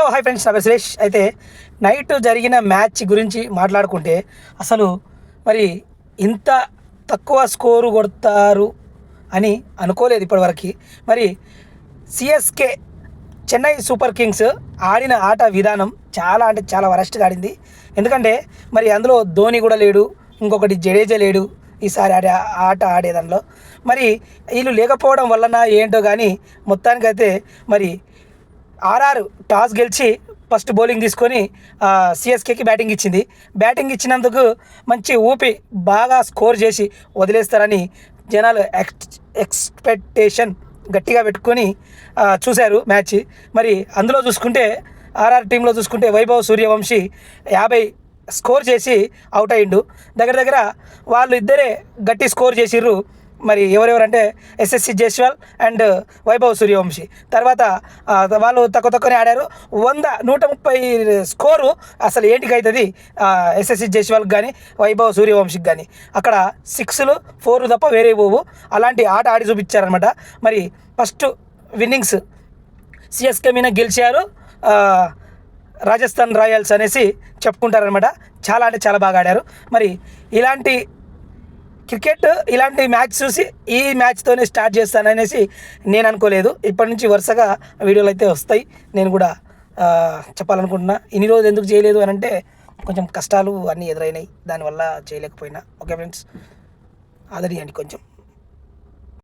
Hello hi friends, నా పేరు సురేష్. అయితే నైట్ జరిగిన మ్యాచ్ గురించి మాట్లాడుకుంటే అసలు మరి ఇంత తక్కువ స్కోరు కొడతారు అని అనుకోలేదు ఇప్పటివరకు. మరి సిఎస్కే చెన్నై సూపర్ కింగ్స్ ఆడిన ఆట విధానం చాలా అంటే చాలా వరస్ట్గా ఆడింది. ఎందుకంటే మరి అందులో ధోని కూడా లేడు, ఇంకొకటి జడేజా లేడు ఈసారి ఆట ఆడేదానిలో. మరి వీళ్ళు లేకపోవడం వలన ఏంటో కానీ మొత్తానికైతే మరి ఆర్ఆర్ టాస్ గెలిచి ఫస్ట్ బౌలింగ్ తీసుకొని సిఎస్కేకి బ్యాటింగ్ ఇచ్చింది. బ్యాటింగ్ ఇచ్చినందుకు మంచి ఊపి బాగా స్కోర్ చేసి వదిలేస్తారని జనాలు ఎక్స్పెక్టేషన్ గట్టిగా పెట్టుకొని చూశారు మ్యాచ్. మరి అందులో చూసుకుంటే ఆర్ఆర్ టీంలో చూసుకుంటే వైభవ్ సూర్యవంశీ 50 స్కోర్ చేసి అవుట్ అయ్యిండు. దగ్గర వాళ్ళు ఇద్దరే గట్టి స్కోర్ చేసిర్రు. మరి ఎవరెవరంటే ఎస్ఎస్సి జైస్వాల్ అండ్ వైభవ్ సూర్యవంశీ. తర్వాత వాళ్ళు తక్కువనే ఆడారు. 130 స్కోరు అసలు ఏంటికి అవుతుంది ఎస్ఎస్సి జైస్వాల్కి కానీ వైభవ్ సూర్యవంశీకి కానీ. అక్కడ 6లు 4 తప్ప వేరే పోవు. అలాంటి ఆట ఆడి చూపించారనమాట. మరి ఫస్ట్ విన్నింగ్స్ సిఎస్కే మీద గెలిచారు రాజస్థాన్ రాయల్స్ అనేసి చెప్పుకుంటారనమాట. చాలా అంటే చాలా బాగా ఆడారు. మరి ఇలాంటి క్రికెట్ ఇలాంటి మ్యాచ్ చూసి ఈ మ్యాచ్తోనే స్టార్ట్ చేస్తాననేసి నేను అనుకోలేదు. ఇప్పటి నుంచి వరుసగా వీడియోలు అయితే వస్తాయి. నేను కూడా చెప్పాలనుకుంటున్నా. ఇన్ని రోజులు ఎందుకు చేయలేదు అని అంటే కొంచెం కష్టాలు అన్నీ ఎదురైనాయి, దానివల్ల చేయలేకపోయినా. ఓకే ఫ్రెండ్స్, ఆదరియండి కొంచెం.